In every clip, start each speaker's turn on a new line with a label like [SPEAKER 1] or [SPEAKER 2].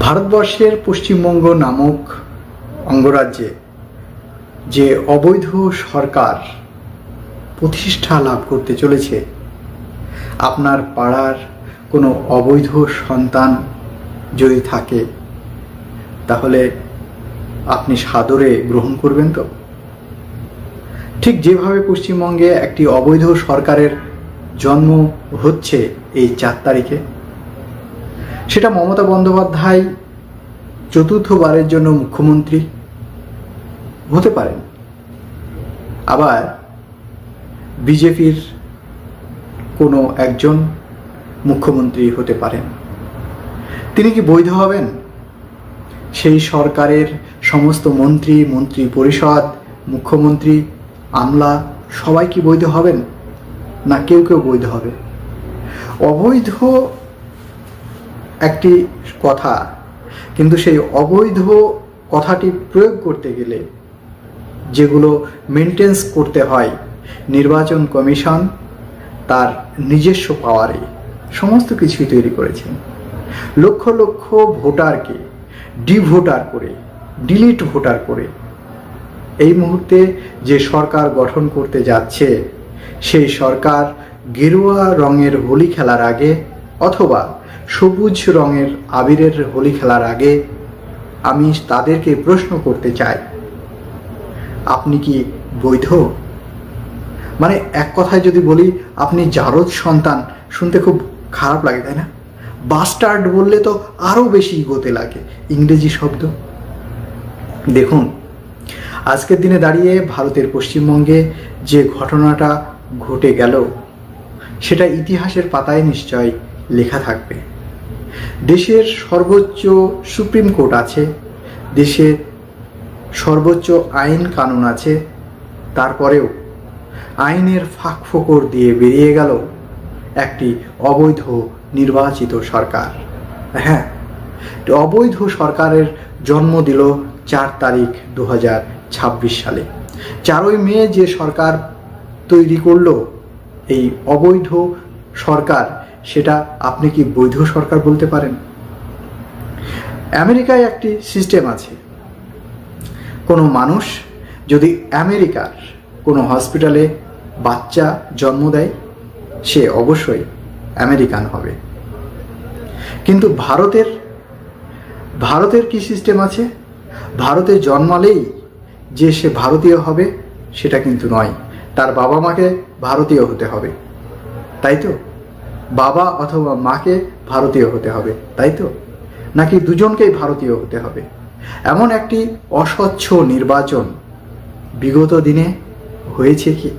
[SPEAKER 1] ভারতবর্ষের পশ্চিমবঙ্গ নামক অঙ্গরাজ্যে যে অবৈধ সরকার প্রতিষ্ঠা লাভ করতে চলেছে, আপনার পাড়ার কোনো অবৈধ সন্তান যদি থাকে তাহলে আপনি সাদরে গ্রহণ করবেন তো? ঠিক যেভাবে পশ্চিমবঙ্গে একটি অবৈধ সরকারের জন্ম হচ্ছে এই 4 তারিখে, সেটা মমতা বন্দ্যোপাধ্যায় চতুর্থবারের জন্য মুখ্যমন্ত্রী হতে পারেন, আবার বিজেপির কোনো একজন মুখ্যমন্ত্রী হতে পারেন। তিনি কি বৈধ হবেন? সেই সরকারের সমস্ত মন্ত্রী পরিষদ, মুখ্যমন্ত্রী, আমলা সবাই কি বৈধ হবেন? না কেউ কেউ বৈধ হবে? অবৈধ একটি কথা, কিন্তু সেই অবৈধ কথাটি প্রয়োগ করতে গেলে যেগুলো মেনটেন্স করতে হয়, নির্বাচন কমিশন তার নিজস্ব পাওয়ারে সমস্ত কিছুই তৈরি করেছেন। লক্ষ লক্ষ ভোটারকে ডিভোটার করে, ডিলিট ভোটার করে এই মুহূর্তে যে সরকার গঠন করতে যাচ্ছে, সেই সরকার গেরুয়া রঙের হোলি খেলার আগে অথবা সবুজ রঙের আবিরের হোলি খেলার আগে আমি তাদেরকে প্রশ্ন করতে চাই, আপনি কি বৈধ? মানে এক কথায় যদি বলি, আপনি জারদ সন্তান। শুনতে খুব খারাপ লাগে, তাই না? বাস্টার্ড বললে তো আরও বেশি ইগোতে লাগে, ইংরেজি শব্দ। দেখুন, আজকের দিনে দাঁড়িয়ে ভারতের পশ্চিমবঙ্গে যে ঘটনাটা ঘটে গেল, সেটা ইতিহাসের পাতায় নিশ্চয় লেখা থাকবে। দেশের সর্বোচ্চ সুপ্রিম কোর্ট আছে, দেশের সর্বোচ্চ আইন কানুন আছে, তারপরেও আইনের ফাঁক ফোকর দিয়ে বেরিয়ে গেল একটি অবৈধ নির্বাচিত সরকার। হ্যাঁ, অবৈধ সরকারের জন্ম দিল 4 তারিখ 2026 সালে। 4ই মে যে সরকার তৈরি করলো এই অবৈধ সরকার, সেটা আপনি কি বৈধ সরকার বলতে পারেন? আমেরিকায় একটি সিস্টেম আছে, কোনো মানুষ যদি আমেরিকার কোনো হসপিটালে বাচ্চা জন্ম দেয়, সে অবশ্যই আমেরিকান হবে। কিন্তু ভারতের কি সিস্টেম আছে? ভারতে জন্মালেই যে সে ভারতীয় হবে সেটা কিন্তু নয়, তার বাবা মাকে ভারতীয় হতে হবে, তাই তো? বাবা অথবা মাকে ভারতীয় হতে হবে, তাই তো? নাকি দুজনকেই ভারতীয় হতে হবে? এমন একটি অস্বচ্ছ নির্বাচন বিগত দিনে হয়েছে কি?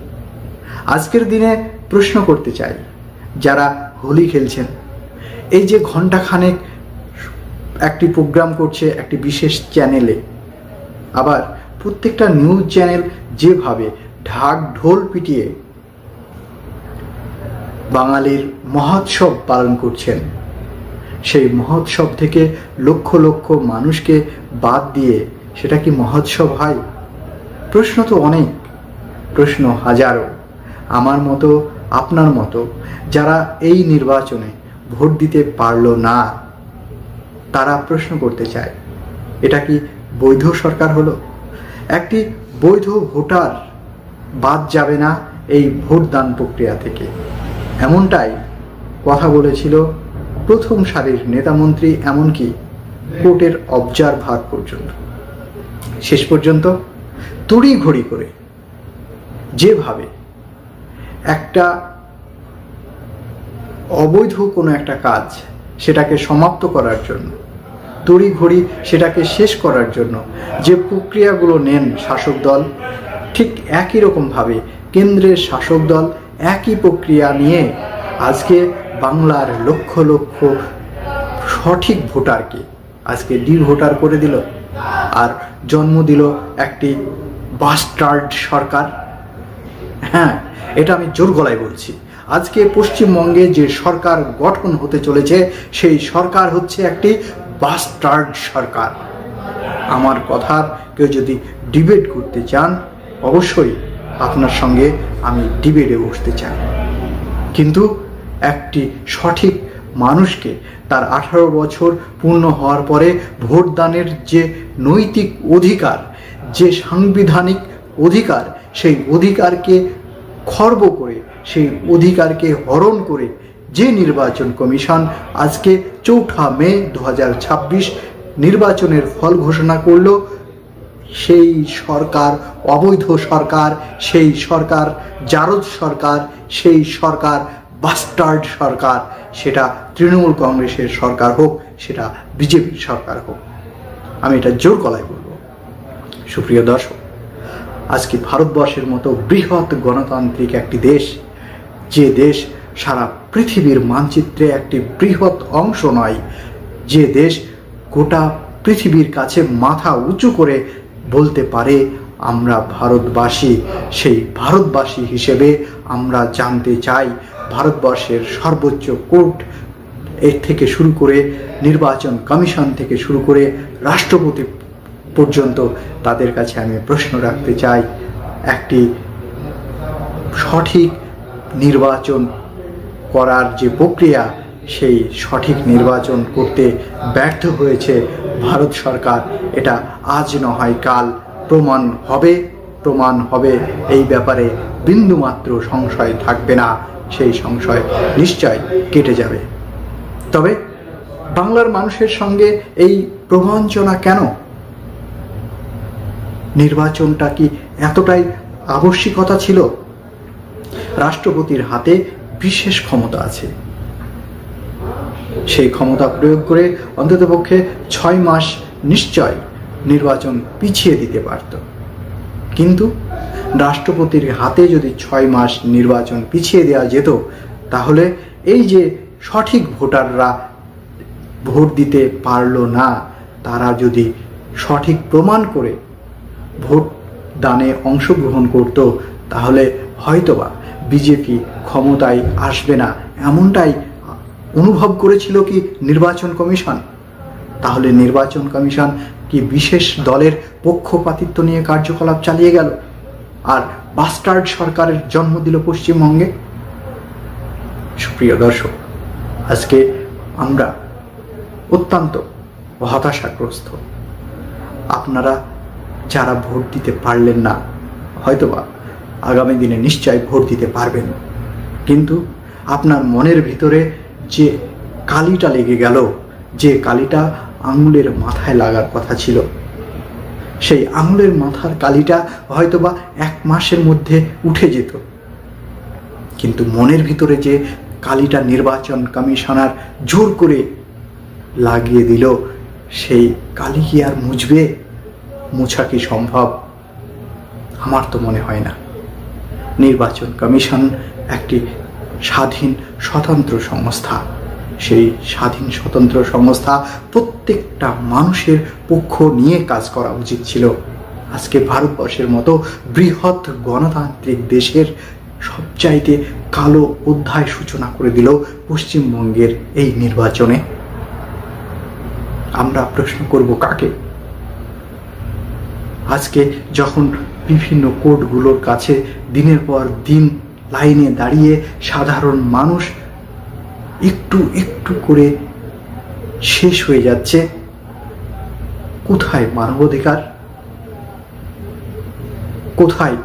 [SPEAKER 1] আজকের দিনে প্রশ্ন করতে চাই, যারা হোলি খেলছেন, এই যে ঘণ্টাখানেক একটি প্রোগ্রাম করছে একটি বিশেষ চ্যানেলে, আবার প্রত্যেকটা নিউজ চ্যানেল যেভাবে ঢাক ঢোল পিটিয়ে বাঙালির মহোৎসব পালন করছেন, সেই মহোৎসব থেকে লক্ষ লক্ষ মানুষকে বাদ দিয়ে সেটা কি মহোৎসব হয়? প্রশ্ন তো অনেক, প্রশ্ন হাজারো। আমার মতো, আপনার মতো যারা এই নির্বাচনে ভোট দিতে পারল না, তারা প্রশ্ন করতে চায়, এটা কি বৈধ সরকার হলো? একটি বৈধ ভোটার বাদ যাবে না এই ভোটদান প্রক্রিয়া থেকে, এমনটাই কথা বলেছিল প্রথম সারির নেতামন্ত্রী, এমনকি কোর্টের অবজারভার পর্যন্ত। শেষ পর্যন্ত তড়িঘড়ি করে যেভাবে একটা অবৈধ কোনো একটা কাজ, সেটাকে সমাপ্ত করার জন্য, তড়িঘড়ি সেটাকে শেষ করার জন্য যে প্রক্রিয়াগুলো নেন শাসক দল, ঠিক একই রকমভাবে কেন্দ্রের শাসক দল একই প্রক্রিয়া নিয়ে আজকে বাংলার লক্ষ লক্ষ সঠিক ভোটারকে আজকে ডিভোটার করে দিল, আর জন্ম দিল একটি বাস্টার্ড সরকার। হ্যাঁ, এটা আমি জোর গলায় বলছি। আজকে পশ্চিমবঙ্গে যে সরকার গঠন হতে চলেছে, সেই সরকার হচ্ছে একটি বাস্টার্ড সরকার। আমার কথার কেউ যদি ডিবেট করতে চান, অবশ্যই আপনার সঙ্গে আমি ডিবেটে বসতে চাই, কিন্তু একটি সঠিক মানুষকে তার 18 বছর পূর্ণ হওয়ার পরে ভোটদানের যে নৈতিক অধিকার, যে সাংবিধানিক অধিকার, সেই অধিকারকে খর্ব করে, সেই অধিকারকে হরণ করে যে নির্বাচন কমিশন আজকে 4 মে 2026 নির্বাচনের ফল ঘোষণা করল, সেই সরকার অবৈধ সরকার, সেই সরকার জারদ সরকার, সেই সরকার বাস্টার্ড সরকার, সেটা তৃণমূল কংগ্রেসের সরকার হোক, সেটা বিজেপির সরকার হোক। আমি এটা জোর গলায় বলবো। সুপ্রিয় দর্শক, আজকে ভারতবর্ষের মতো বৃহৎ গণতান্ত্রিক একটি দেশ, যে দেশ সারা পৃথিবীর মানচিত্রে একটি বৃহৎ অংশ নয়, যে দেশ গোটা পৃথিবীর কাছে মাথা উঁচু করে বলতে পারে আমরা ভারতবাসী, সেই ভারতবাসী হিসেবে আমরা জানতে চাই ভারতবর্ষের সর্বোচ্চ কোর্ট এর থেকে শুরু করে নির্বাচন কমিশন থেকে শুরু করে রাষ্ট্রপতি পর্যন্ত তাদের কাছে আমি প্রশ্ন রাখতে চাই, একটি সঠিক নির্বাচন করার যে প্রক্রিয়া, সেই সঠিক নির্বাচন করতে ব্যর্থ হয়েছে ভারত সরকার। এটা আজ নয় কাল প্রমাণ হবে। এই ব্যাপারে বিন্দুমাত্র সংশয় থাকবে না, সেই সংশয় নিশ্চয় কেটে যাবে। তবে বাংলার মানুষের সঙ্গে এই প্রবঞ্চনা কেন? নির্বাচনটা কি এতটাই আবশ্যিকতা ছিল? রাষ্ট্রপতির হাতে বিশেষ ক্ষমতা আছে, সেই ক্ষমতা প্রয়োগ করে অন্ততপক্ষে 6 মাস নিশ্চয় নির্বাচন পিছিয়ে দিতে পারত। কিন্তু রাষ্ট্রপতির হাতে যদি 6 মাস নির্বাচন পিছিয়ে দেওয়া যেত, তাহলে এই যে সঠিক ভোটাররা ভোট দিতে পারল না, তারা যদি সঠিক প্রমাণ করে ভোট দানে অংশগ্রহণ করত, তাহলে হয়তোবা বিজেপি ক্ষমতায় আসবে না, এমনটাই অনুভব করেছিল কি নির্বাচন কমিশন? তাহলে নির্বাচন কমিশন কি বিশেষ দলের পক্ষপাতিত্ব নিয়ে কার্যকলাপ চালিয়ে গেল আর বাস্টার্ড সরকারের জন্ম দিল পশ্চিমবঙ্গে? সুপ্রিয় দর্শক, আজকে আমরা অত্যন্ত হতাশাগ্রস্ত। আপনারা যারা ভোট দিতে পারলেন না, হয়তোবা আগামী দিনে নিশ্চয় ভোট দিতে পারবেন, কিন্তু আপনার মনের ভিতরে যে কালিটা লেগে গেল, যে কালিটা আঙুলের মাথায় লাগার কথা ছিল, সেই আঙুলের মাথার কালিটা হয়তোবা 1 মাসের মধ্যে উঠে যেত, কিন্তু মনের ভিতরে যে কালিটা নির্বাচন কমিশনার জোর করে লাগিয়ে দিল, সেই কালি কি আর মুছবে? মুছা কি সম্ভব? আমার তো মনে হয় না। নির্বাচন কমিশন একটি স্বাধীন স্বতন্ত্র সংস্থা, সেই স্বাধীন স্বতন্ত্র সংস্থা প্রত্যেকটা মানুষের পক্ষ নিয়ে কাজ করা উচিত ছিল। আজকে ভারতবর্ষের মতো বৃহৎ গণতান্ত্রিক দেশের সবচাইতে কালো অধ্যায় সূচনা করে দিল পশ্চিমবঙ্গের এই নির্বাচনে। আমরা প্রশ্ন করব কাকে? আজকে যখন বিভিন্ন কোর্টগুলোর কাছে দিনের পর দিন লাইনে দাঁড়িয়ে সাধারণ মানুষ একটু একটু করে শেষ হয়ে যাচ্ছে, কোথায় মানবাধিকার? কোথায়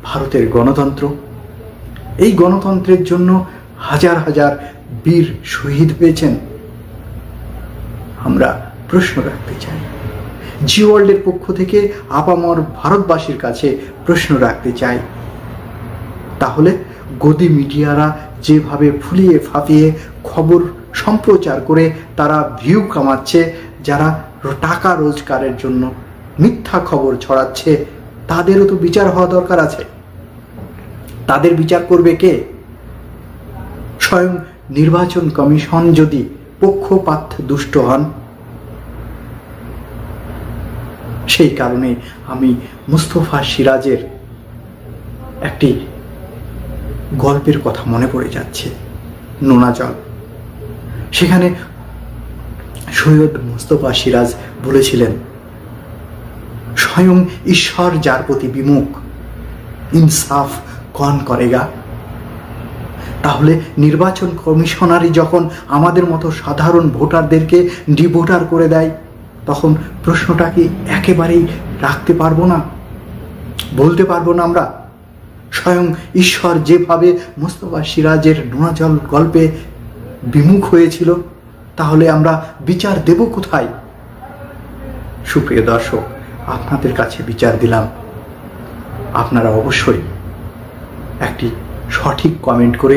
[SPEAKER 1] ভারতের গণতন্ত্র? এই গণতন্ত্রের জন্য হাজার হাজার বীর শহীদ হয়েছেন। আমরা প্রশ্ন রাখতে চাই, জি ওয়ার্ল্ডের পক্ষ থেকে আপামর ভারতবাসীর কাছে প্রশ্ন রাখতে চাই, তাহলে গদি মিডিয়ারা যেভাবে ফুলিয়ে ফাঁপিয়ে খবর সম্প্রচার করে তারা ভিউ কামাচ্ছে, যারা টাকা রোজগারের জন্য মিথ্যা খবর ছড়াচ্ছে, তাদেরও তো বিচার হওয়া দরকার আছে। তাদের বিচার করবে কে? স্বয়ং নির্বাচন কমিশন যদি পক্ষপাত দুষ্ট হন। সেই কারণে আমি মুস্তফা সিরাজের একটি গল্পের কথা মনে পড়ে যাচ্ছে, নোনা জল। সেখানে সৈয়দ মুস্তফা সিরাজ বলেছিলেন, স্বয়ং ঈশ্বর যার প্রতি বিমুখ, ইনসাফ কौन করেগা। তাহলে নির্বাচন কমিশনারই যখন আমাদের মতো সাধারণ ভোটারদেরকে ডিভোটার করে দেয়, তখন প্রশ্নটা কি একেবারেই রাখতে পারবো না, বলতে পারবো না আমরা? স্বয়ং ঈশ্বর যেভাবে মোস্তফা সিরাজের নোনাজল গল্পে বিমুখ হয়েছিল, তাহলে আমরা বিচার দেব কোথায়? সুপ্রিয় দর্শক, আপনাদের কাছে বিচার দিলাম। আপনারা অবশ্যই একটি সঠিক কমেন্ট করে